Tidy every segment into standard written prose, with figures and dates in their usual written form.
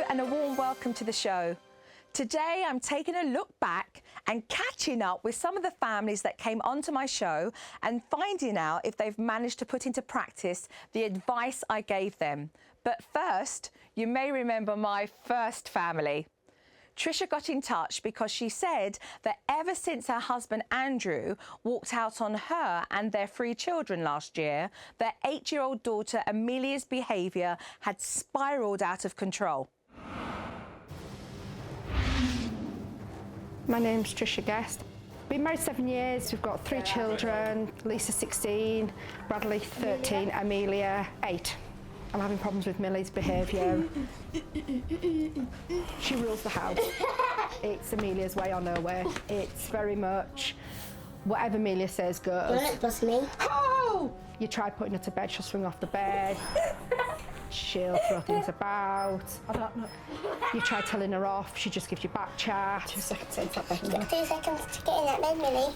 and a warm welcome to the show. Today I'm taking a look back and catching up with some of the families that came onto my show and finding out if they've managed to put into practice the advice I gave them. But first, you may remember my first family. Trisha got in touch because she said that ever since her husband Andrew walked out on her and their 3 children last year, their 8-year-old daughter Amelia's behaviour had spiralled out of control. My name's Trisha Guest. Been married 7 years, we've got 3 children, Lisa 16, Bradley 13, Amelia 8. I'm having problems with Millie's behaviour. She rules the house. It's Amelia's way or no way. It's very much whatever Amelia says goes. Don't bust me. Oh! You try putting her to bed, she'll swing off the bed. She'll throw things about. I don't know. You try telling her off, she just gives you back chat. 2 seconds into that bed. 2 seconds to get in that bed, Millie.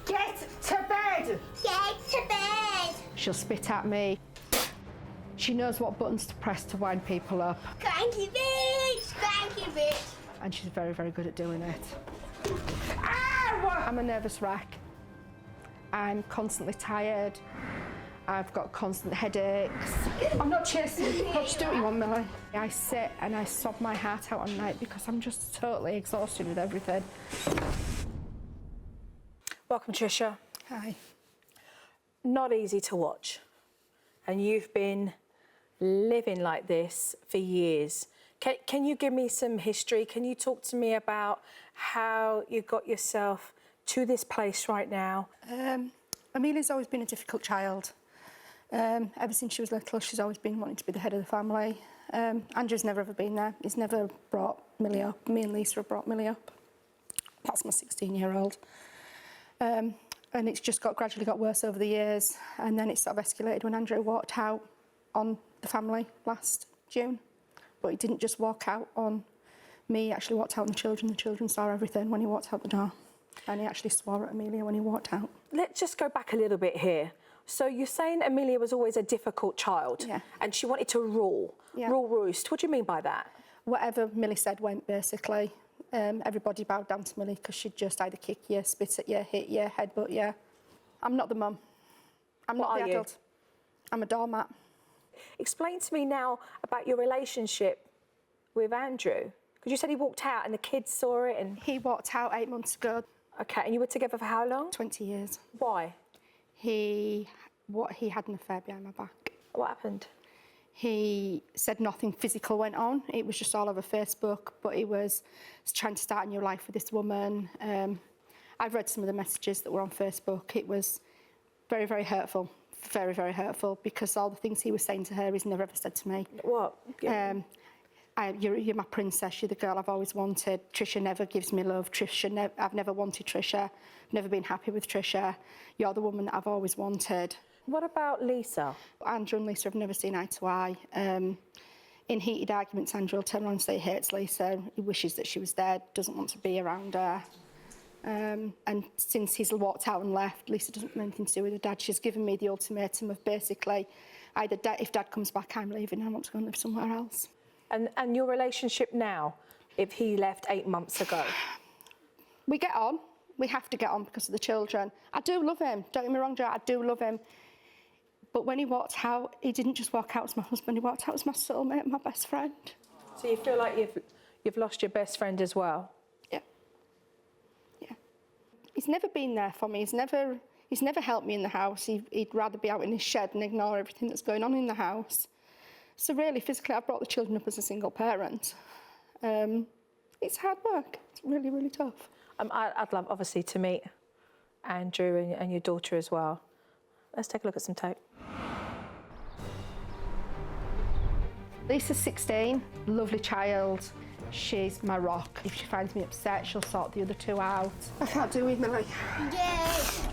Get to bed! Get to bed! She'll spit at me. She knows what buttons to press to wind people up. Cranky bitch! Cranky bitch! And she's very, very good at doing it. Ow! I'm a nervous wreck. I'm constantly tired. I've got constant headaches. I'm not chasing. Just do what you want, Millie. I sit and I sob my heart out on night because I'm just totally exhausted with everything. Welcome, Trisha. Hi. Not easy to watch. And you've been living like this for years. Can you give me some history? Can you talk to me about how you got yourself to this place right now? Amelia's always been a difficult child. Ever since she was little, she's always been wanting to be the head of the family. Andrew's never ever been there. He's never brought Millie up. Me and Lisa have brought Millie up. That's my 16-year-old. And it's just gradually got worse over the years. And then it sort of escalated when Andrew walked out on the family last June. But he didn't just walk out on me, he actually walked out on the children. The children saw everything when he walked out the door. And he actually swore at Amelia when he walked out. Let's just go back a little bit here. So you're saying Amelia was always a difficult child, yeah, and she wanted to rule roost. What do you mean by that? Whatever Millie said went, basically. Everybody bowed down to Millie because she'd just either kick you, spit at you, hit you, headbutt you. I'm not the mum. I'm not the adult. I'm a doormat. Explain to me now about your relationship with Andrew. Because you said he walked out and the kids saw it and... He walked out 8 months ago. OK, and you were together for how long? 20 years. Why? He had an affair behind my back. What happened? He said nothing physical went on. It was just all over Facebook, but he was trying to start a new life with this woman. I've read some of the messages that were on Facebook. It was very, very hurtful. Very, very hurtful, because all the things he was saying to her he's never ever said to me. What? You're my princess, you're the girl I've always wanted. Trisha never gives me love. I've never wanted Trisha. Never been happy with Trisha. You're the woman that I've always wanted. What about Lisa? Andrew and Lisa have never seen eye to eye. In heated arguments, Andrew will turn around and say he hates Lisa. He wishes that she was dead, doesn't want to be around her. And since he's walked out and left, Lisa doesn't want anything to do with her dad. She's given me the ultimatum of basically either if dad comes back, I'm leaving, I want to go and live somewhere else. And your relationship now, if he left 8 months ago? We get on. We have to get on because of the children. I do love him. Don't get me wrong, Joe, I do love him. But when he walked out, he didn't just walk out as my husband, he walked out as my soulmate, my best friend. So you feel like you've lost your best friend as well? Yeah. Yeah. He's never been there for me. He's never helped me in the house. He'd rather be out in his shed and ignore everything that's going on in the house. So really, physically, I've brought the children up as a single parent. It's hard work. It's really, really tough. I'd love, obviously, to meet Andrew and your daughter as well. Let's take a look at some tape. Lisa's 16, lovely child. She's my rock. If she finds me upset, she'll sort the other 2 out. I can't do with Millie. Yes!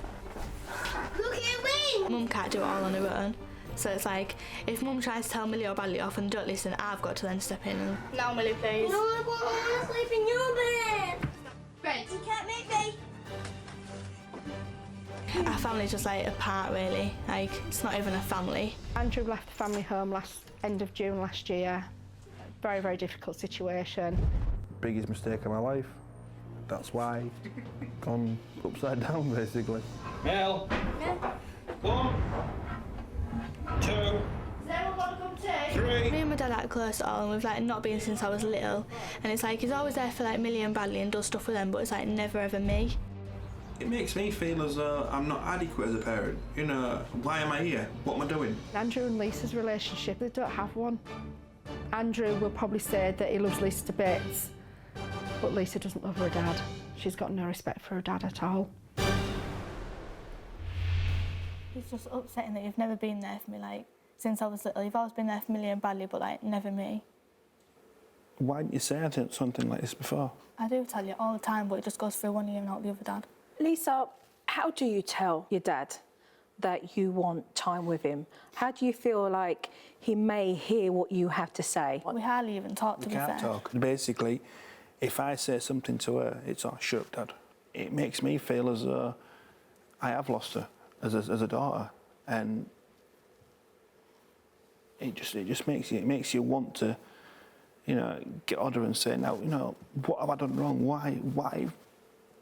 Look at me! Mum can't do it all on her own. So it's like, if Mum tries to tell Millie or Bradley off and don't listen, I've got to then step in and... No, Millie, please. No, I want to sleep in your bed. Right. You can't make me. Our family's just like apart, really. Like, it's not even a family. Andrew left the family home end of June last year. Very, very difficult situation. Biggest mistake of my life. That's why gone upside down, basically. Mel. Yeah. 1, 2, Does everyone want to come too? 3. Me and my dad aren't close at all, and we've like not been since I was little. And it's like he's always there for like Millie and Bradley and does stuff with them, but it's like never ever me. It makes me feel as though I'm not adequate as a parent. You know, why am I here? What am I doing? Andrew and Lisa's relationship, they don't have one. Andrew will probably say that he loves Lisa to bits, but Lisa doesn't love her dad. She's got no respect for her dad at all. It's just upsetting that you've never been there for me, like, since I was little. You've always been there for Millie and Bradley, but, like, never me. Why didn't you say something like this before? I do tell you all the time, but it just goes through one ear and out the other, Dad. Lisa, how do you tell your dad that you want time with him? How do you feel like he may hear what you have to say? We hardly even talk, to We be can't fair. talk. Basically, if I say something to her, it's oh, shut up, Dad. It makes me feel as though I have lost her as a daughter, and it just makes you want to, you know, get on her and say, now, you know, what have I done wrong? Why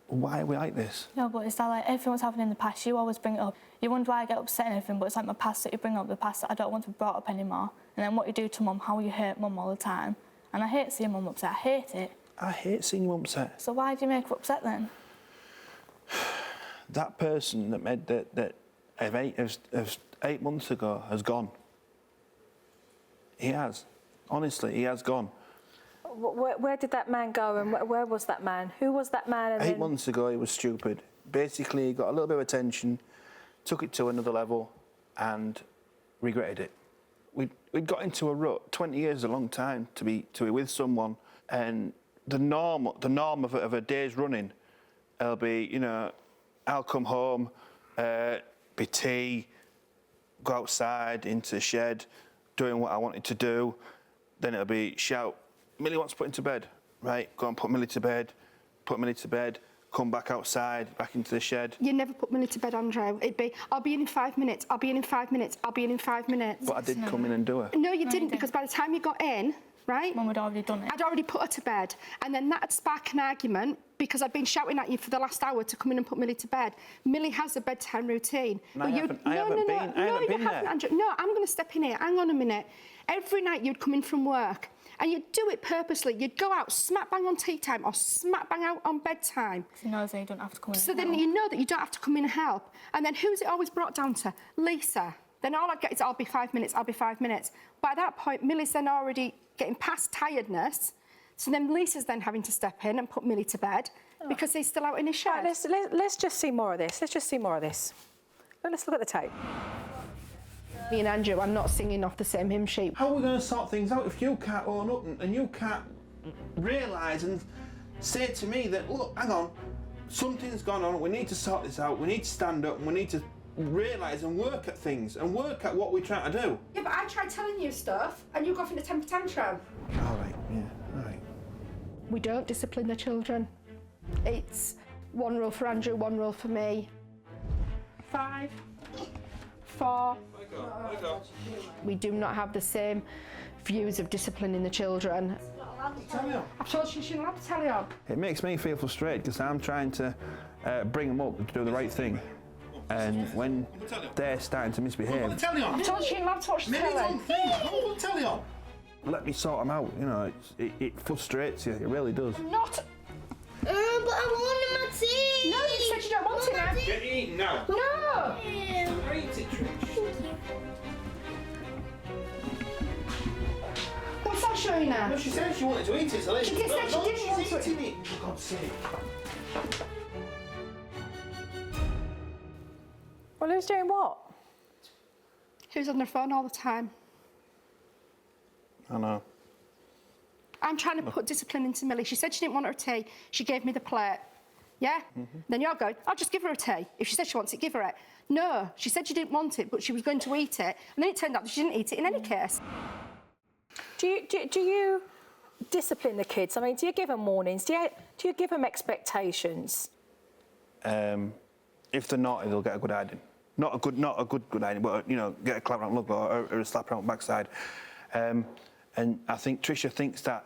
are we like this? No, but it's that, like, everything what's happened in the past, you always bring it up. You wonder why I get upset and everything, but it's like my past that you bring up, the past that I don't want to be brought up anymore. And then what you do to Mum, how you hurt Mum all the time. And I hate seeing Mum upset, I hate it. I hate seeing you upset. So why do you make her upset then? That person that made that of 8 months ago has gone. He has. Honestly, he has gone. Where did that man go, and where was that man? Who was that man? And 8 months ago, he was stupid. Basically, he got a little bit of attention, took it to another level, and regretted it. We'd got into a rut. 20 years is a long time to be with someone, and the norm of a day's running, it'll be, you know, I'll come home, be tea, go outside into the shed, doing what I wanted to do. Then it'll be shout, Millie wants to put into bed. Right, go and put Millie to bed, come back outside, back into the shed. You never put Millie to bed, Andrew. It'd be, I'll be in 5 minutes, I'll be in 5 minutes, I'll be in 5 minutes. But I did come in and do it. No, you didn't, because by the time you got in, right? Mum had already done it. I'd already put her to bed, and then that'd spark an argument because I'd been shouting at you for the last hour to come in and put Millie to bed. Millie has a bedtime routine. And I haven't been there. Andrew. No, I'm going to step in here. Hang on a minute. Every night you'd come in from work, and you'd do it purposely. You'd go out smack bang on tea time or smack bang out on bedtime. You know that you don't have to come in. So then you know that you don't have to come in and help. And then who's it always brought down to? Lisa. Then all I'd get is, I'll be 5 minutes, I'll be 5 minutes. By that point, Millie's then already getting past tiredness. So then Lisa's then having to step in and put Millie to bed because he's still out in his shed. Right, let's just see more of this. Let's just see more of this. Let's look at the tape. Me and Andrew, I'm not singing off the same hymn sheet. How are we going to sort things out if you can't own up and you can't realise and say to me that, look, hang on, something's gone on, we need to sort this out, we need to stand up and we need to realise and work at things and work at what we're trying to do. Yeah, but I tried telling you stuff and you go off in a temper tantrum. All right, yeah, all right. We don't discipline the children. It's one rule for Andrew, one rule for me. 5, 4. We do not have the same views of disciplining the children. I've told you shouldn't have to tell you. It makes me feel frustrated because I'm trying to bring them up to do the right thing. And when they're starting to misbehave, I've told you shouldn't have to watch the telly. Tell you. let me sort them out. You know, it frustrates you. It really does. Not. But I wanted my tea. No, you said you don't want it now. Get eating now. No. Eat it, Trish. What's that showing now? No, she said she wanted to eat it, so She did say she didn't want to. She's eating it, for God's sake. Well, who's doing what? Who's on their phone all the time? I know. I'm trying to put discipline into Millie. She said she didn't want her tea. She gave me the plate. Yeah? Then you're going, I'll just give her a tea. If she said she wants it, give her it. No, she said she didn't want it, but she was going to eat it. And then it turned out that she didn't eat it in any case. Do you discipline the kids? I mean, do you give them warnings? Do you give them expectations? If they're naughty, they'll get a good hiding. Not a good hiding, but, you know, get a clap around the lug or a slap around the backside. And I think Trisha thinks that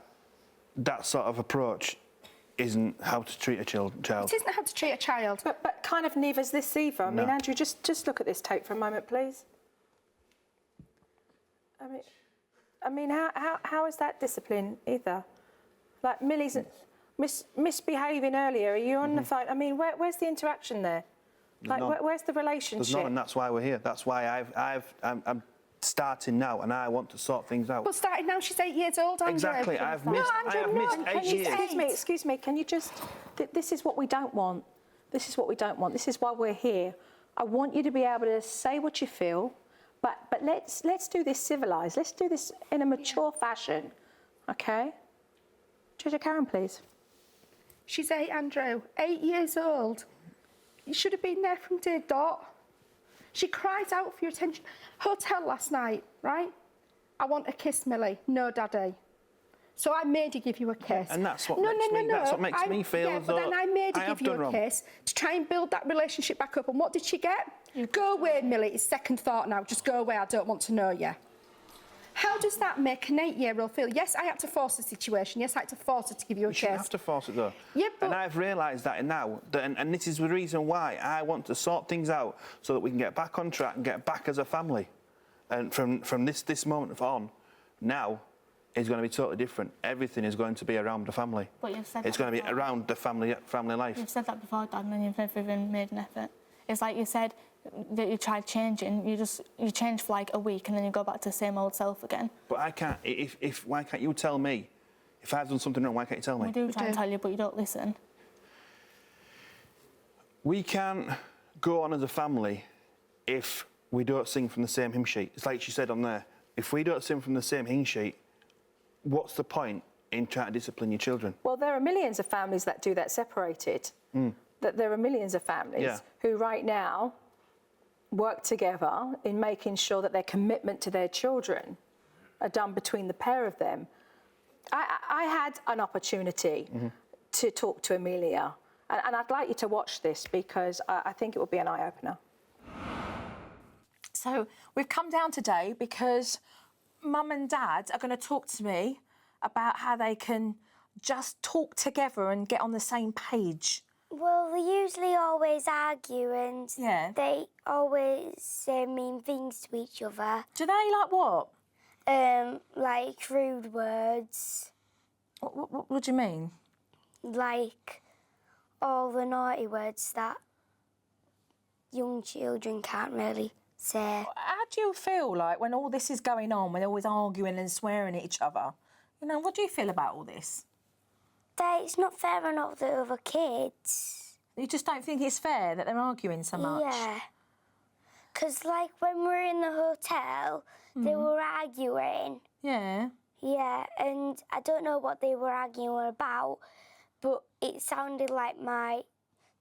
that sort of approach isn't how to treat a child. It isn't how to treat a child. But kind of neither's this either. I mean, No. Andrew, just look at this tape for a moment, please. I mean, how is that discipline either? Like Millie's misbehaving earlier. Are you on the phone? I mean, where's the interaction there? Like, where's the relationship? There's none, and that's why we're here. That's why I'm starting now, and I want to sort things out. But starting now, she's 8 years old, Andrew. Exactly. I have missed 8 years. Excuse me, can you just... This is what we don't want. This is what we don't want. This is why we're here. I want you to be able to say what you feel, but let's do this civilised. Let's do this in a mature fashion, OK? Trisha, Karen, please. She's 8, Andrew. 8 years old. You should have been there from day dot. She cries out for your attention. Hotel last night, right? I want a kiss, Millie. No, Daddy. So I made her give you a kiss. And that's what that's what makes me feel as though but then I made her I give have you done a wrong. kiss to try and build that relationship back up. And what did she get? Go away, Millie. It's second thought now. Just go away. I don't want to know you. How does that make an 8-year-old feel? Yes, I had to force the situation. Yes, I had to force her to give you a You kiss. shouldn't have to force it though. Yeah, but... And I've realised that now, and this is the reason why I want to sort things out so that we can get back on track and get back as a family. And from this moment on, now is going to be totally different. Everything is going to be around the family. But you've said it's that going to be before. around the family life. You've said that before, Dad, and then you've never even made an effort. It's like you said that you tried changing. You change for like a week and then you go back to the same old self again. But I can't. Why can't you tell me? If I've done something wrong, why can't you tell me? We do try and tell you, but you don't listen. We can't go on as a family if we don't sing from the same hymn sheet. It's like she said on there. If we don't sing from the same hymn sheet, what's the point in trying to discipline your children? Well, there are millions of families that do that separated. That there are millions of families who right now work together in making sure that their commitment to their children are done between the pair of them. I had an opportunity to talk to Amelia, and I'd like you to watch this because I think it will be an eye-opener. So we've come down today because Mum and Dad are going to talk to me about how they can just talk together and get on the same page. Well, they usually always argue and they always say mean things to each other. Do they like what? Like rude words. What do you mean? Like all the naughty words that young children can't really say. How do you feel like when all this is going on, when they're always arguing and swearing at each other? You know, what do you feel about all this? That it's not fair on all the other kids. You just don't think it's fair that they're arguing so much? Yeah. Because, like, when we were in the hotel, they were arguing. Yeah. Yeah, and I don't know what they were arguing about, but it sounded like my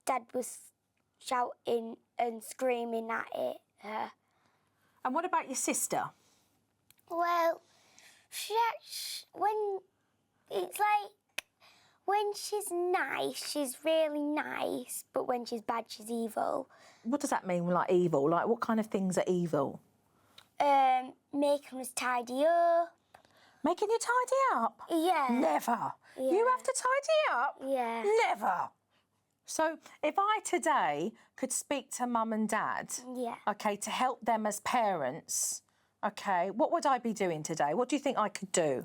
dad was shouting and screaming at her. And what about your sister? Well, when she's nice, she's really nice, but when she's bad, she's evil. What does that mean, like evil? Like, what kind of things are evil? Making us tidy up. Making you tidy up? Yeah. Never. Yeah. You have to tidy up? Yeah. Never. So if I today could speak to Mum and Dad, OK, to help them as parents, OK, what would I be doing today? What do you think I could do?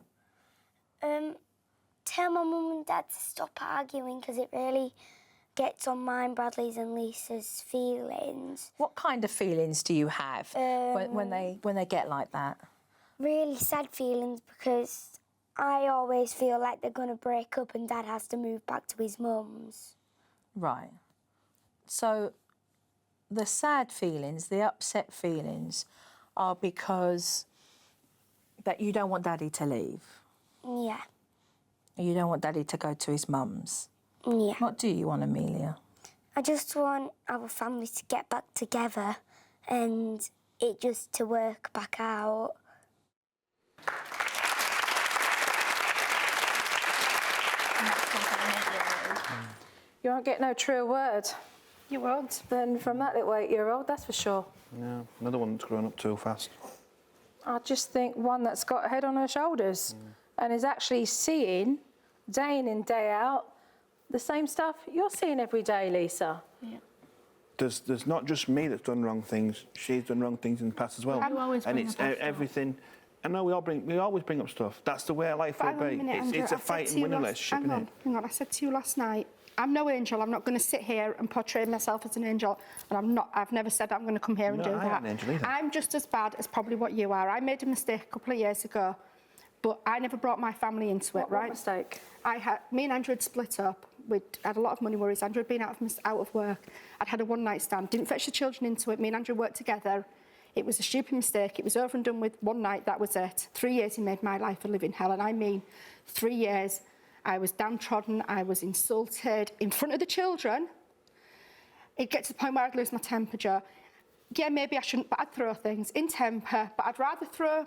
Tell my mum and dad to stop arguing because it really gets on mine, Bradley's and Lisa's feelings. What kind of feelings do you have when they get like that? Really sad feelings because I always feel like they're going to break up and Dad has to move back to his mum's. Right. So the sad feelings, the upset feelings are because that you don't want Daddy to leave. Yeah. You don't want Daddy to go to his mum's. Yeah. What do you want, Amelia? I just want our family to get back together and it just to work back out. You won't get no truer word. You won't. Than from that little 8-year-old, that's for sure. No, another one that's grown up too fast. I just think one that's got a head on her shoulders and is actually seeing day in and day out the same stuff you're seeing every day, Lisa. Yeah. There's not just me that's done wrong things. She's done wrong things in the past as well. You always And bring it's up our everything. I know we always bring up stuff. That's the way life will be. It's a fight and winning relationship, isn't it? Hang on, I said to you last night, I'm no angel. I'm not going to sit here and portray myself as an angel. And I'm not. I've never said I'm going to come here and do I that. ain't an angel either. I'm just as bad as probably what you are. I made a mistake a couple of years ago, but I never brought my family into it, right? What mistake? Me and Andrew had split up. We'd had a lot of money worries. Andrew had been out of work. I'd had a one-night stand. Didn't fetch the children into it. Me and Andrew worked together. It was a stupid mistake. It was over and done with one night. That was it. 3 years he made my life a living hell. And I mean 3 years. I was downtrodden. I was insulted in front of the children. It gets to the point where I'd lose my temper, Joe. Yeah, maybe I shouldn't, but I'd throw things in temper. But I'd rather throw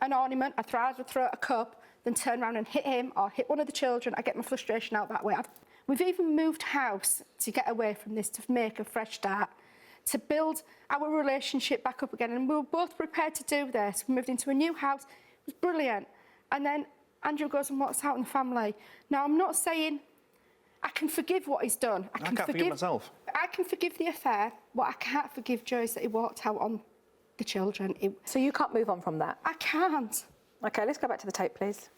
an ornament, I'd rather throw a cup than turn around and hit him or hit one of the children. I get my frustration out that way. We've even moved house to get away from this, to make a fresh start, to build our relationship back up again. And we were both prepared to do this. We moved into a new house. It was brilliant. And then Andrew goes and walks out in the family. Now, I'm not saying I can forgive what he's done. I can't forgive myself. I can forgive the affair. What I can't forgive, Joe, is that he walked out on the children. So you can't move on from that? I can't. OK, let's go back to the tape, please.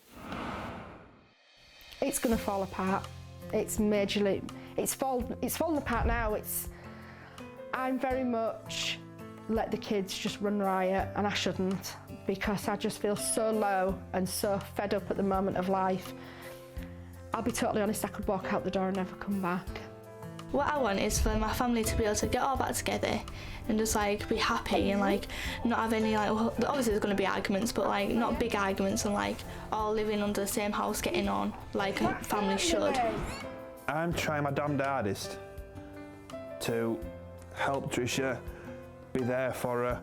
It's going to fall apart. It's majorly... It's fallen apart now. I'm very much let the kids just run riot, and I shouldn't, because I just feel so low and so fed up at the moment of life. I'll be totally honest, I could walk out the door and never come back. What I want is for my family to be able to get all back together and just like be happy and like not have any like, obviously there's going to be arguments, but like not big arguments, and like all living under the same house getting on like families should. I'm trying my damned hardest to help Trisha, be there for her,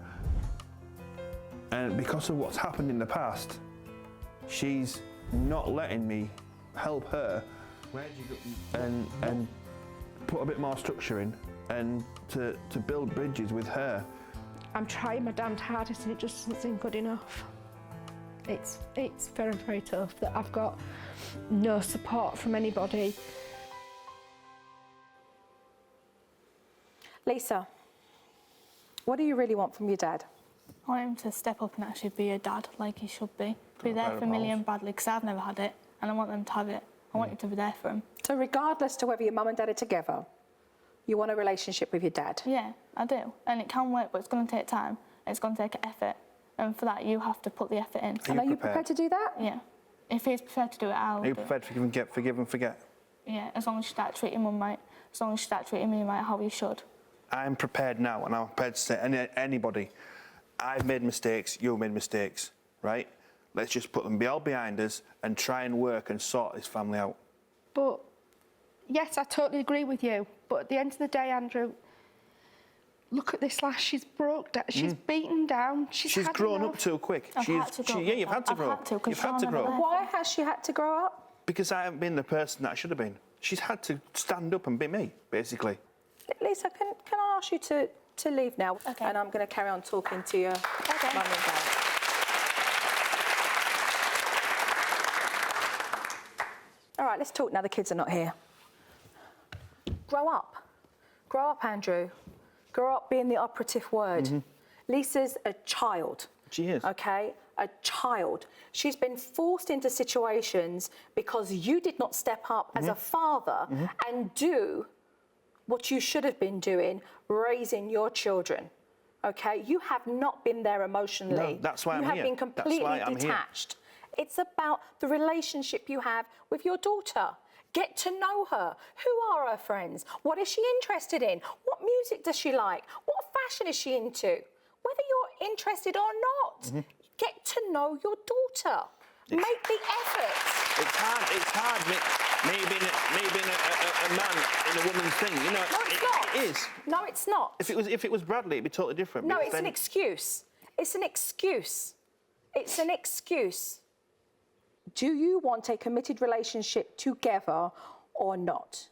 and because of what's happened in the past, she's not letting me help her and put a bit more structure in and to build bridges with her. I'm trying my damned hardest and it just doesn't seem good enough. It's very, very tough that I've got no support from anybody. Lisa, what do you really want from your dad? I want him to step up and actually be a dad like he should be. Be there for Millie and Bradley, because I've never had it and I want them to have it. I want you to be there for them. So regardless to whether your mum and dad are together, you want a relationship with your dad? Yeah, I do. And it can work, but it's going to take time. It's going to take effort. And for that, you have to put the effort in. And are you prepared to do that? Yeah. If he's prepared to do it, I'll Are you prepared to forgive and forget? Yeah, as long as you start treating mum right. As long as you start treating me right how you should. I'm prepared now, and I'm prepared to say anybody, I've made mistakes, you've made mistakes, right? Let's just put them all behind us and try and work and sort this family out. But, yes, I totally agree with you. But at the end of the day, Andrew, look at this lass. She's broke down. She's beaten down. She's grown up too quick. You've had to grow up. You've had to grow up. Why has she had to grow up? Because I haven't been the person that I should have been. She's had to stand up and be me, basically. Lisa, can I ask you to leave now? Okay. And I'm going to carry on talking to your mum and dad. All right, let's talk now the kids are not here. Grow up. Grow up, Andrew. Grow up being the operative word. Lisa's a child. She is. OK? A child. She's been forced into situations because you did not step up as a father and do what you should have been doing, raising your children. OK? You have not been there emotionally. No, that's why I'm here. You have been completely detached. It's about the relationship you have with your daughter. Get to know her. Who are her friends? What is she interested in? What music does she like? What fashion is she into? Whether you're interested or not, get to know your daughter. Make the effort. It's hard. Me being a man in a woman's thing, you know. No, it's not. It is. No, it's not. If it was Bradley, it'd be totally different. No, it's an excuse. It's an excuse. It's an excuse. Do you want a committed relationship together or not?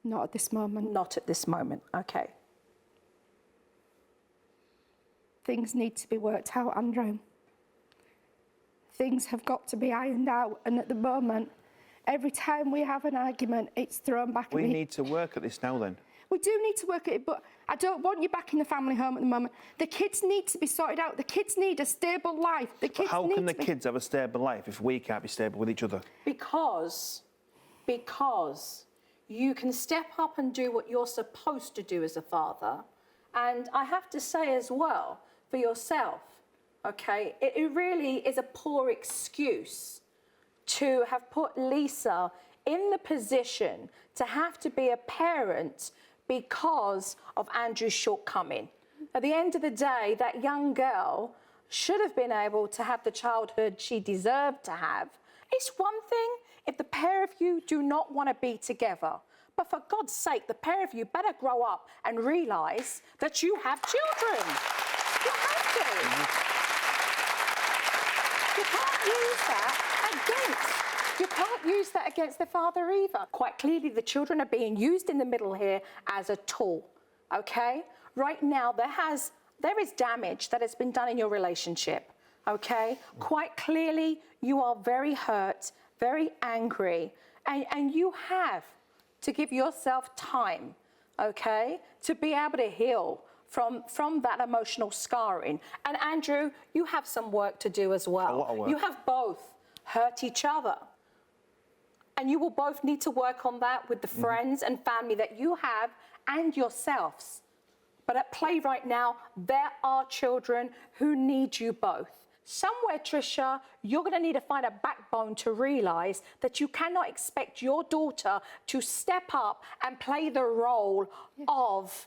Not at this moment. Not at this moment, OK. Things need to be worked out, Andrew. things have got to be ironed out, and at the moment, every time we have an argument, it's thrown back at me. We need to work at this now then. We do need to work at it, but I don't want you back in the family home at the moment. The kids need to be sorted out. The kids need a stable life. The kids How need can the to be... kids have a stable life if we can't be stable with each other? Because you can step up and do what you're supposed to do as a father. And I have to say as well, for yourself, okay, it really is a poor excuse to have put Lisa in the position to have to be a parent because of Andrew's shortcoming. At the end of the day, that young girl should have been able to have the childhood she deserved to have. It's one thing if the pair of you do not want to be together, but for God's sake, the pair of you better grow up and realise that you have children. You have to. You can't use that against the father either. Quite clearly, the children are being used in the middle here as a tool, okay? Right now, there is damage that has been done in your relationship, okay? Quite clearly, you are very hurt, very angry, and you have to give yourself time, okay, to be able to heal from that emotional scarring. And Andrew, you have some work to do as well. A lot of work. You have both hurt each other. And you will both need to work on that with the friends and family that you have and yourselves. But at play right now, there are children who need you both. Somewhere, Trisha, you're going to need to find a backbone to realise that you cannot expect your daughter to step up and play the role of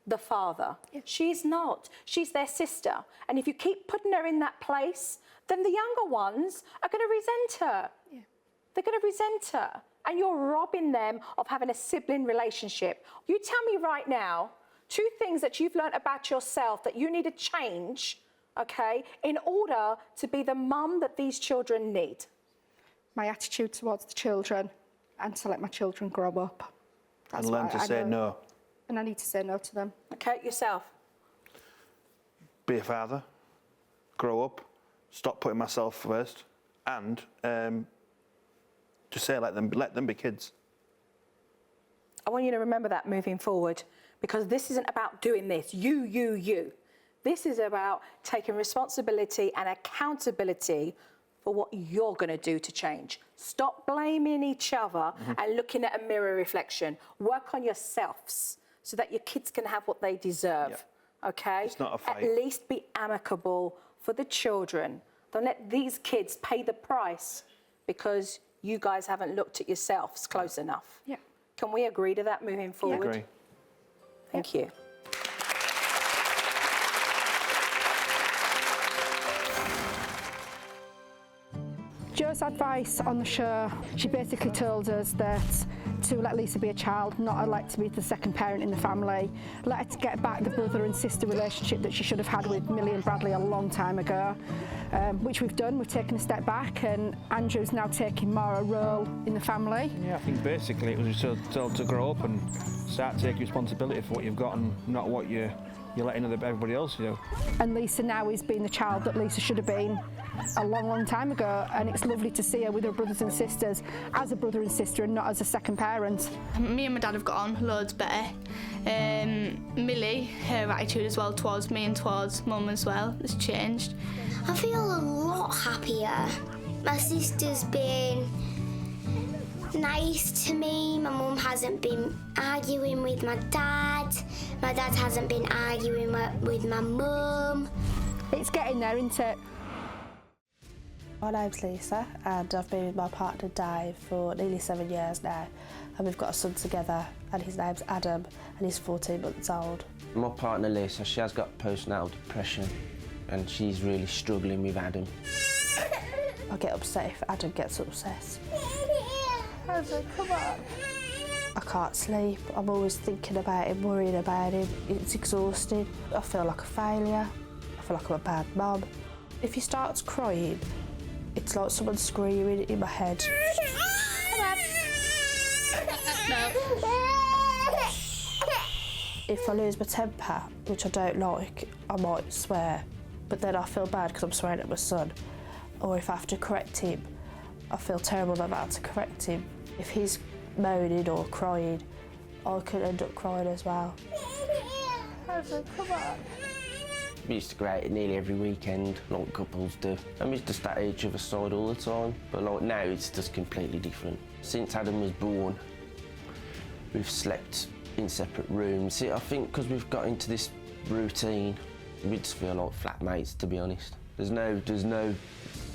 the father. She's not. She's their sister. And if you keep putting her in that place, then the younger ones are going to resent her. They're going to resent her. And you're robbing them of having a sibling relationship. You tell me right now, 2 things that you've learnt about yourself that you need to change, okay, in order to be the mum that these children need. My attitude towards the children, and to let my children grow up. And learn to say no. And I need to say no to them. Okay, yourself. Be a father, grow up, stop putting myself first, and just say let them be kids. I want you to remember that moving forward, because this isn't about doing this, you. This is about taking responsibility and accountability for what you're going to do to change. Stop blaming each other and looking at a mirror reflection. Work on yourselves so that your kids can have what they deserve, okay? It's not a fight. At least be amicable for the children. Don't let these kids pay the price because you guys haven't looked at yourselves close enough. Yeah. Can we agree to that moving forward? Agree. Thank you. Jo's advice on the show, she basically told us that to let Lisa be a child, not elect to be the second parent in the family, let her to get back the brother and sister relationship that she should have had with Millie and Bradley a long time ago, which we've done. We've taken a step back, and Andrew's now taking more a role in the family. Yeah, I think basically it was just told to grow up and start taking responsibility for what you've got and not what you're letting everybody else do. And Lisa now is being the child that Lisa should have been a long time ago, and it's lovely to see her with her brothers and sisters as a brother and sister and not as a second parent. Me and my dad have got on loads better. Millie, her attitude as well towards me and towards mum as well has changed. I feel a lot happier. My sister's been nice to me. My mum hasn't been arguing with my dad. My dad hasn't been arguing with my mum. It's getting there, isn't it? My name's Lisa and I've been with my partner Dave for nearly 7 years now, and we've got a son together and his name's Adam and he's 14 months old. My partner Lisa, she has got postnatal depression and she's really struggling with Adam. I get upset if Adam gets upset. Adam, come on. I can't sleep. I'm always thinking about him, worrying about him. It's exhausting. I feel like a failure. I feel like I'm a bad mum. If he starts crying, it's like someone screaming in my head. If I lose my temper, which I don't like, I might swear, but then I feel bad because I'm swearing at my son. or if I have to correct him, I feel terrible about to correct him. If he's moaning or crying, I could end up crying as well. Come on. We used to go out nearly every weekend, like couples do. And we just at each other's side all the time. But like now, it's just completely different. Since Adam was born, we've slept in separate rooms. I think because we've got into this routine, we just feel like flatmates, to be honest. There's no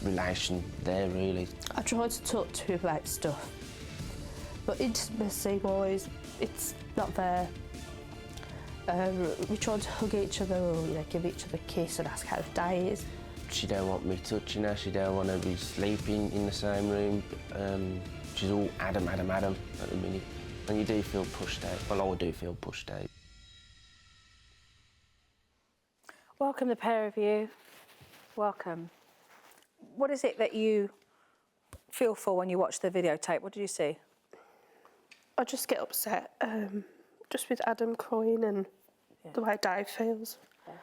relation there, really. I try to talk to him about stuff, but intimacy-wise, it's not there. We try to hug each other or give each other a kiss and ask how the day is. She don't want me touching her, she don't want to be sleeping in the same room. She's all Adam at the minute. And you do feel pushed out. Well, I do feel pushed out. Welcome, the pair of you. Welcome. What is it that you feel for when you watch the videotape? What did you see? I just get upset, just with Adam crying and the way Dave feels. Yeah.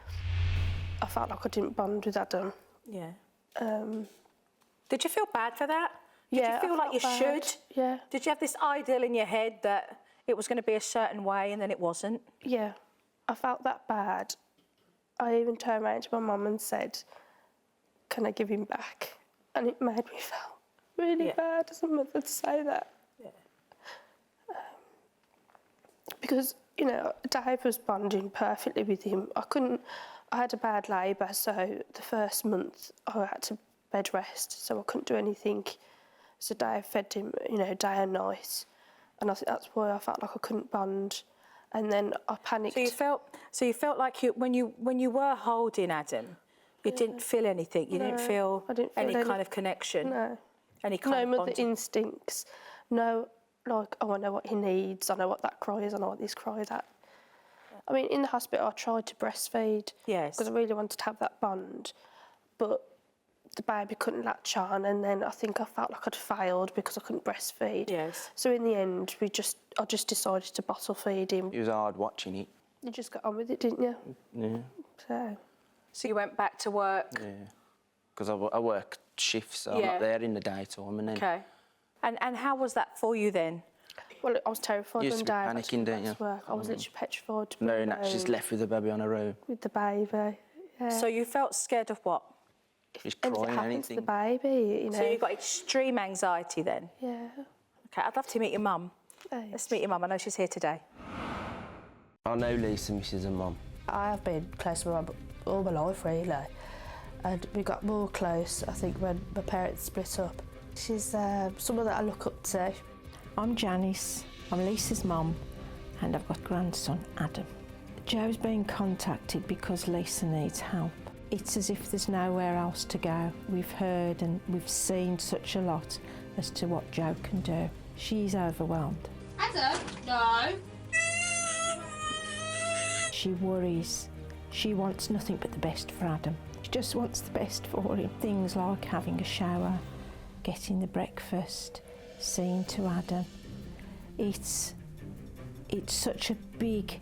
I felt like I didn't bond with Adam. Yeah. Did you feel bad for that? Did you feel like you should? Yeah. Did you have this ideal in your head that it was going to be a certain way and then it wasn't? Yeah. I felt that bad. I even turned around to my mum and said, can I give him back? And it made me feel really bad as a mother to say that. Yeah. Because, Dave was bonding perfectly with him. I had a bad labour, so the first month I had to bed rest, so I couldn't do anything. So Dave fed him, day and night. And I think that's why I felt like I couldn't bond. And then I panicked. So you felt like when you were holding Adam, you didn't feel anything. You didn't feel any kind of connection. No. Any kind of mother bonding. instincts. No, like, I know what he needs. I know what that cry is. I know what this cry is at. I mean, in the hospital, I tried to breastfeed. Yes. Because I really wanted to have that bond, but the baby couldn't latch on, and then I think I felt like I'd failed because I couldn't breastfeed. Yes. So in the end, I just decided to bottle feed him. It was hard watching it. You just got on with it, didn't you? Yeah. So you went back to work? Yeah. Because I work shifts, so I'm not there in the daytime. And then Okay. And how was that for you then? Well, I was terrified You when used to be Dave panicking, didn't you? work. I was literally petrified. To be knowing that she's alone left with the baby on her own. with the baby. Yeah. So you felt scared of what? She's anything crying, happens to anything. the baby, So you got extreme anxiety then? Yeah. Okay, I'd love to meet your mum. Thanks. Let's meet your mum. I know she's here today. I know Lisa misses her mum. I have been close to my mum all my life, really. And we got more close, I think, when my parents split up. She's someone that I look up to. I'm Janice, I'm Lisa's mum, and I've got grandson, Adam. Joe's being contacted because Lisa needs help. It's as if there's nowhere else to go. We've heard and we've seen such a lot as to what Joe can do. She's overwhelmed. Adam? No. She worries. She wants nothing but the best for Adam. She just wants the best for him. Things like having a shower, getting the breakfast, seeing to Adam. It's such a big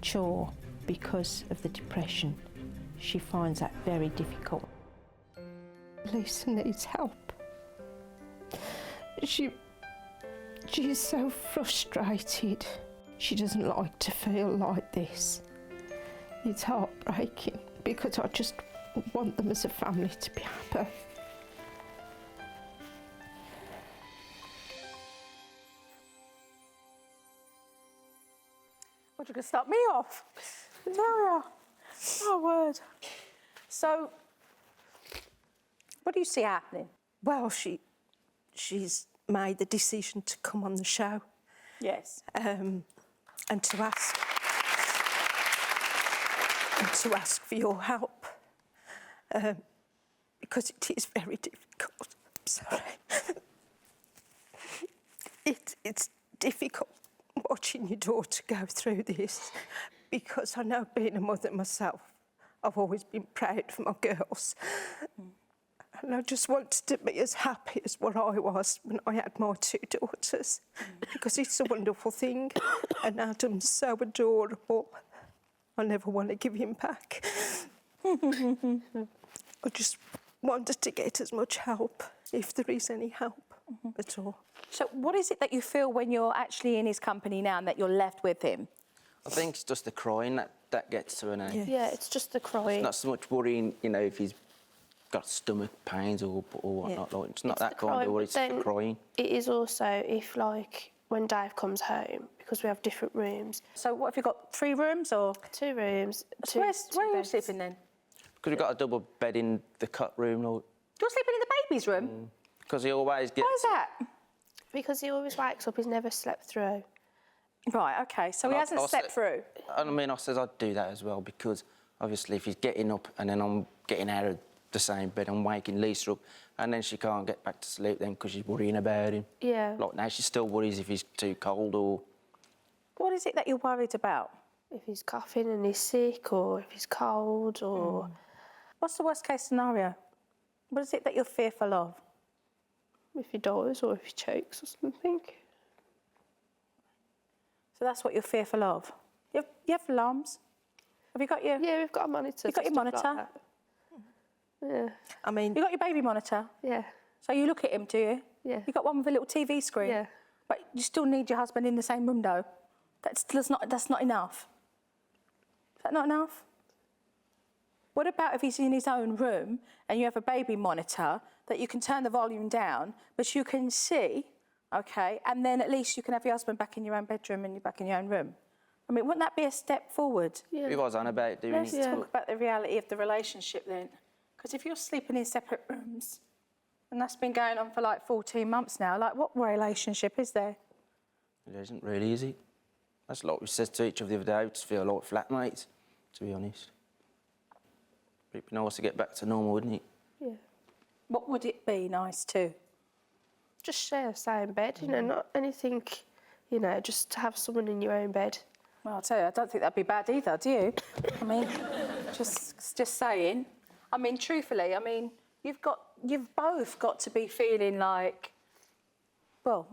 chore because of the depression. She finds that very difficult. Lisa needs help. She's so frustrated. She doesn't like to feel like this. It's heartbreaking because I just want them as a family to be happy. What, you going to start me off? There we are. Oh, word. So, what do you see happening? Well, she's made the decision to come on the show. Yes. And to ask for your help, because it is very difficult. I'm sorry. It's difficult watching your daughter go through this, because I know, being a mother myself, I've always been proud for my girls. And I just wanted to be as happy as what I was when I had my two daughters, because it's a wonderful thing, and Adam's so adorable. I never want to give him back. I just wanted to get as much help, if there is any help at all. So what is it that you feel when you're actually in his company now and that you're left with him? I think it's just the crying that gets to her now. Yeah, it's just the crying. Not so much worrying, you know, if he's got stomach pains or whatnot. Like, it's not that kind of worry, it's the crying. It is also if, like, when Dave comes home, because we have different rooms. So what have you got, 3 rooms or? 2 rooms. So where are you sleeping then? Because we've got a double bed in the cut room. Like, You're sleeping in the baby's room? because he always gets... Why is that? Because he always wakes up, he's never slept through. Right, OK, so he hasn't slept through? I mean, I says I'd do that as well, because obviously if he's getting up and then I'm getting out of the same bed, I'm waking Lisa up, and then she can't get back to sleep then because she's worrying about him. Yeah. Like now, she still worries if he's too cold or... What is it that you're worried about? If he's coughing and he's sick, or if he's cold, or... What's the worst case scenario? What is it that you're fearful of? If he dies or if he chokes or something. So that's what you're fearful of? You have alarms? Have you got your... Yeah, we've got a monitor. You've got your monitor? Like yeah. I mean... You got your baby monitor? Yeah. So you look at him, do you? Yeah. You got one with a little TV screen? Yeah. But you still need your husband in the same room, though? That's not enough? Is that not enough? What about if he's in his own room and you have a baby monitor that you can turn the volume down, but you can see, OK, and then at least you can have your husband back in your own bedroom and you're back in your own room? I mean, wouldn't that be a step forward? Yeah. We was on about doing Let's it. talk about the reality of the relationship then. Because if you're sleeping in separate rooms, and that's been going on for like 14 months now, like what relationship is there? It isn't really, is it? That's like we said to each other the other day, we just feel like flatmates, to be honest. It'd be nice to get back to normal, wouldn't it? Yeah. What would it be nice to? Just share the same bed, you know, not anything, you know, just to have someone in your own bed. Well, I'll tell you, I don't think that'd be bad either, do you? I mean, just saying. I mean, truthfully, I mean, you've both got to be feeling like, well,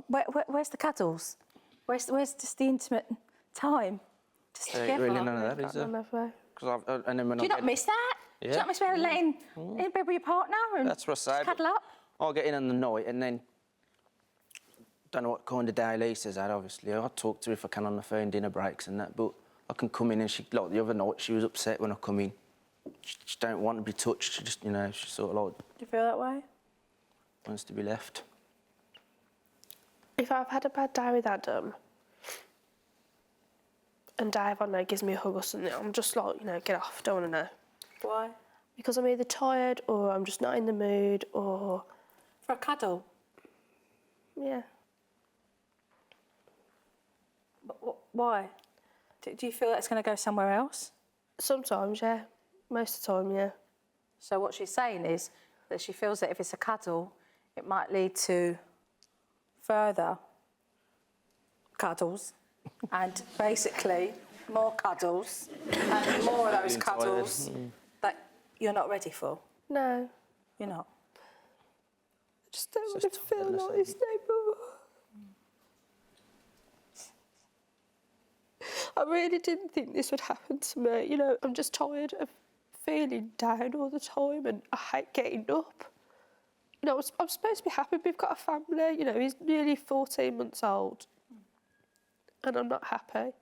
where's the cuddles? Where's just the intimate time? Just together. Really none of that, is there? Do you not miss that? Yeah. Do you not miss being laying in bed with your partner and That's what I say. cuddle up? I'll get in on the night and then... Don't know what kind of day Lisa's had, obviously. I'll talk to her if I can on the phone, dinner breaks and that, but I can come in and she... Like the other night, she was upset when I come in. She don't want to be touched, she just, you know, she sort of like... Do you feel that way? Wants to be left. If I've had a bad day with Adam, and Dave, I know, gives me a hug or something, I'm just like, you know, get off, don't want to know. Why? Because I'm either tired or I'm just not in the mood or... For a cuddle? Yeah. But why? Do you feel that's going to go somewhere else? Sometimes, yeah. Most of the time, yeah. So what she's saying is that she feels that if it's a cuddle, it might lead to further cuddles and basically more cuddles and more of those cuddles that you're not ready for. No. You're not. I just don't want to feel like this no more. I really didn't think this would happen to me. You know, I'm just tired of feeling down all the time and I hate getting up. You know, I'm supposed to be happy. We've got a family. You know, he's nearly 14 months old and I'm not happy.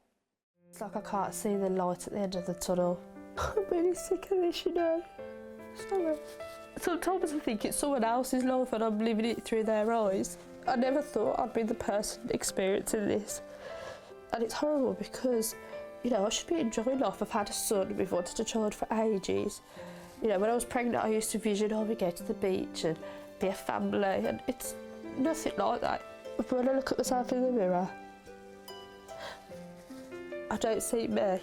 It's like I can't see the light at the end of the tunnel. I'm really sick of this, you know. Sorry. Sometimes I think it's someone else's life and I'm living it through their eyes. I never thought I'd be the person experiencing this. And it's horrible because, you know, I should be enjoying life. I've had a son, we've wanted a child for ages. You know, when I was pregnant, I used to vision, we go to the beach and be a family, and it's nothing like that. When I look at myself in the mirror, I don't see me.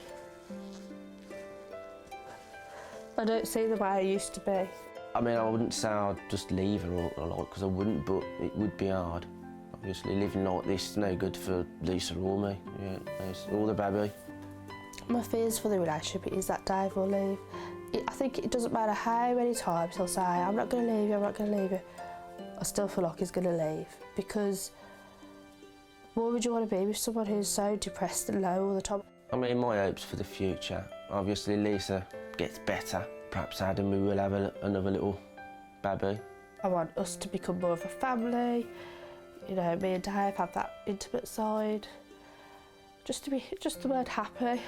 I don't see the way I used to be. I mean, I wouldn't say I'd just leave her or like, because I wouldn't, but it would be hard. Obviously, living like this is no good for Lisa or me. Yeah, it's all the baby. My fears for the relationship is that Dave will leave. I think it doesn't matter how many times he'll say, I'm not going to leave you, I'm not going to leave you. I still feel like he's going to leave because why would you want to be with someone who's so depressed and low all the time? I mean, my hopes for the future, obviously Lisa gets better. Perhaps Adam, we will have another little baby. I want us to become more of a family. You know, me and Dave have that intimate side. Just the word happy.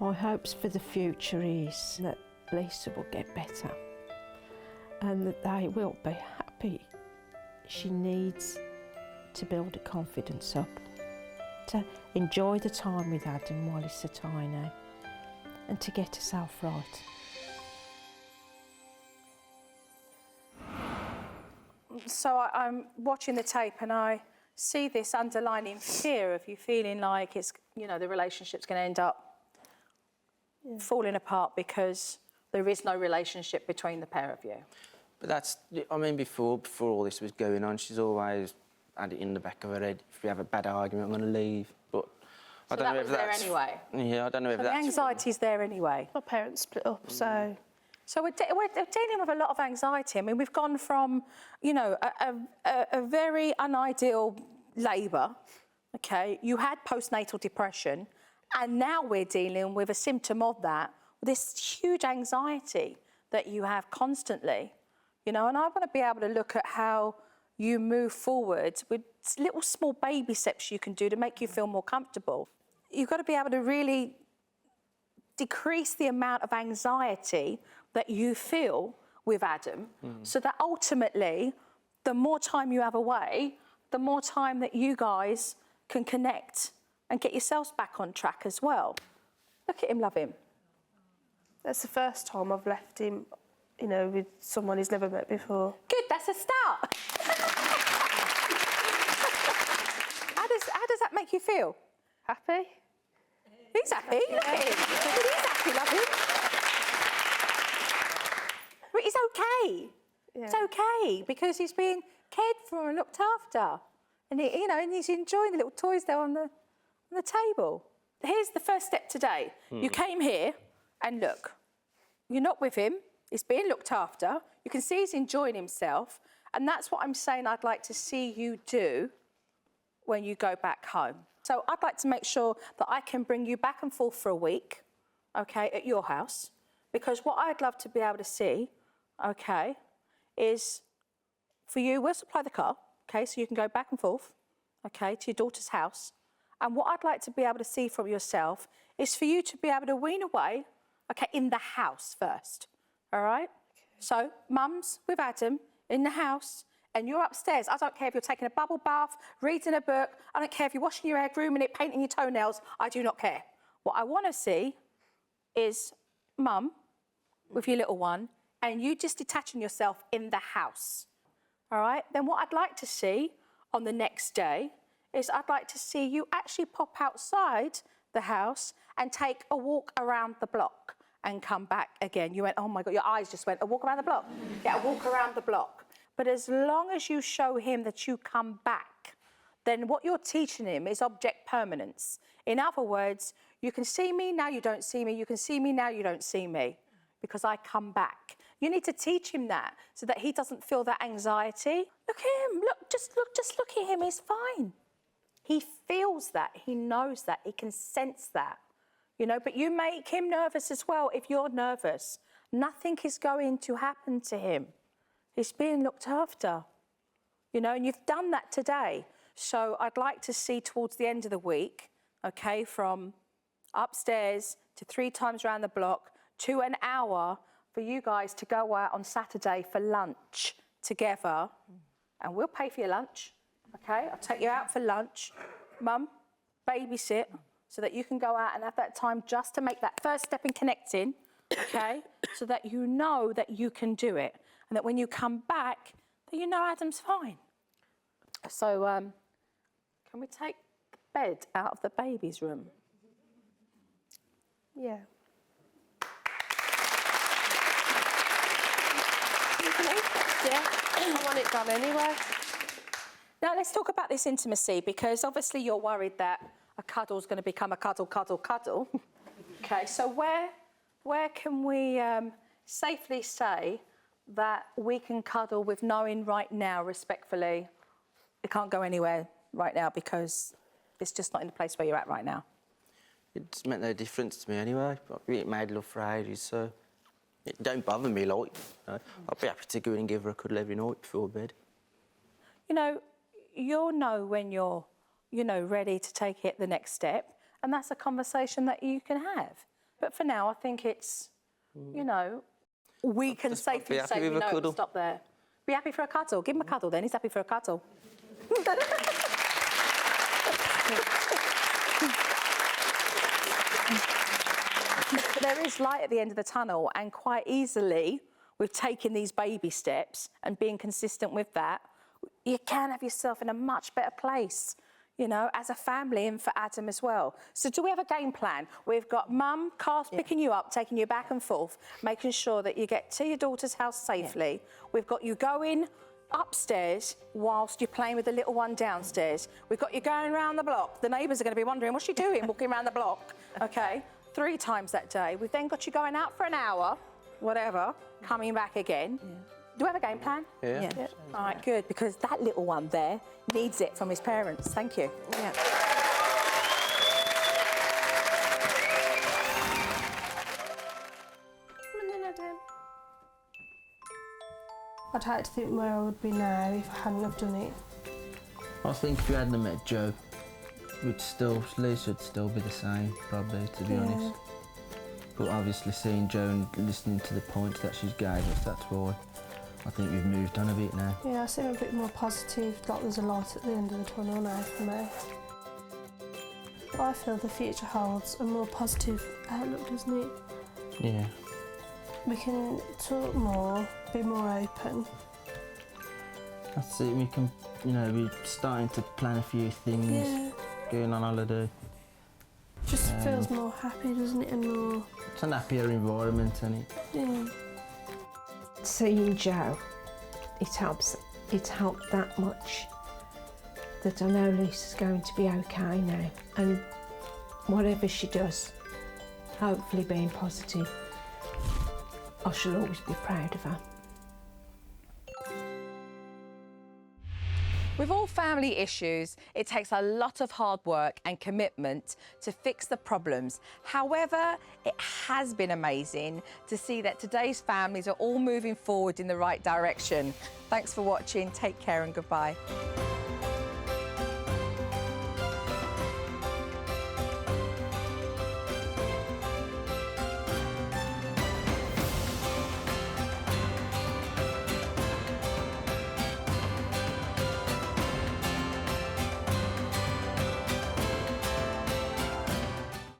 My hopes for the future is that Lisa will get better and that they will be happy. She needs to build her confidence up, to enjoy the time with Adam while he's so tiny, and to get herself right. So I'm watching the tape and I see this underlying fear of you feeling like it's, you know, the relationship's going to end up falling apart because there is no relationship between the pair of you. But that's, I mean, before all this was going on, she's always had it in the back of her head. If we have a bad argument, I'm going to leave. But I don't know if that's... there anyway? Yeah, I don't know if So that's... the anxiety's there anyway? My parents split up, so... So we're dealing with a lot of anxiety. I mean, we've gone from, you know, a very unideal labour, OK? You had postnatal depression, and now we're dealing with a symptom of that, this huge anxiety that you have constantly, you know, and I want to be able to look at how you move forward with little small baby steps you can do to make you feel more comfortable. You've got to be able to really decrease the amount of anxiety that you feel with Adam, so that ultimately, the more time you have away, the more time that you guys can connect and get yourselves back on track as well. Look at him, love him. That's the first time I've left him, you know, with someone he's never met before. Good, that's a start. How does that make you feel? Happy? He's happy. Look at him. He's happy, love him. But it's okay. Yeah. It's okay because he's being cared for and looked after, and he, you know, and he's enjoying the little toys there on the table. Here's the first step today. You came here, and look, you're not with him. He's being looked after. You can see he's enjoying himself, and that's what I'm saying. I'd like to see you do when you go back home. So I'd like to make sure that I can bring you back and forth for a week, okay, at your house, because what I'd love to be able to see, okay, is for you, we'll supply the car, okay, so you can go back and forth, okay, to your daughter's house. And what I'd like to be able to see from yourself is for you to be able to wean away, okay, in the house first, all right? So mum's with Adam in the house, and you're upstairs. I don't care if you're taking a bubble bath, reading a book. I don't care if you're washing your hair, grooming it, painting your toenails. I do not care. What I want to see is mum with your little one, and you just detaching yourself in the house, all right? Then what I'd like to see on the next day is I'd like to see you actually pop outside the house and take a walk around the block and come back again. You went, oh my God, your eyes just went, a walk around the block. Yeah, a walk around the block. But as long as you show him that you come back, then what you're teaching him is object permanence. In other words, you can see me, now you don't see me. You can see me, now you don't see me, because I come back. You need to teach him that so that he doesn't feel that anxiety. Look at him, just look at him, he's fine. He feels that, he knows that, he can sense that, you know, but you make him nervous as well if you're nervous. Nothing is going to happen to him. He's being looked after, you know, and you've done that today. So I'd like to see towards the end of the week, okay, from upstairs to 3 times around the block to an hour for you guys to go out on Saturday for lunch together, and we'll pay for your lunch, okay? I'll take you out for lunch. Mum, babysit, so that you can go out and have that time just to make that first step in connecting, okay? So that you know that you can do it. And that when you come back, that you know Adam's fine. So, can we take the bed out of the baby's room? Yeah. Yeah, I want it done anyway. Now, let's talk about this intimacy, because obviously you're worried that a cuddle's going to become a cuddle, cuddle, cuddle. Okay, so where can we safely say that we can cuddle with knowing right now, respectfully, it can't go anywhere right now because it's just not in the place where you're at right now? It's meant no difference to me anyway. It made love for ages, so It don't bother me, like. You know. I'd be happy to go in and give her a cuddle every night before bed. You know, you'll know when you're, you know, ready to take it the next step, and that's a conversation that you can have. But for now, I think it's, you know, we can safely say we know to stop there. Be happy for a cuddle. Give him a cuddle then. He's happy for a cuddle. There is light at the end of the tunnel, and quite easily, with taking these baby steps and being consistent with that, you can have yourself in a much better place, you know, as a family, and for Adam as well. So do we have a game plan? We've got Mum, Carl's picking you up, taking you back and forth, making sure that you get to your daughter's house safely. Yeah. We've got you going upstairs whilst you're playing with the little one downstairs. We've got you going around the block. The neighbours are going to be wondering, what's she doing walking around the block? Okay, 3 times that day. We've then got you going out for an hour, whatever, coming back again. Yeah. Do we have a game plan? Yeah. All right, good, because that little one there needs it from his parents. Thank you. Yeah. I'd hate to think where I would be now if I hadn't have done it. I think if you hadn't met Joe, Liz would still be the same, probably, to be honest. But obviously seeing Joe and listening to the points that she's gave us, that's why I think we've moved on a bit now. Yeah, I seem a bit more positive, like there's a light at the end of the tunnel now for me. I feel the future holds a more positive outlook, doesn't it? Yeah. We can talk more, be more open. That's it, we can, you know, we're starting to plan a few things, going on holiday. Just feels more happy, doesn't it, and more... It's an happier environment, isn't it? Yeah. Seeing Joe, it helped that much that I know Lisa's going to be okay now, and whatever she does, hopefully being positive, I shall always be proud of her. With all family issues, it takes a lot of hard work and commitment to fix the problems. However, it has been amazing to see that today's families are all moving forward in the right direction. Thanks for watching. Take care and goodbye.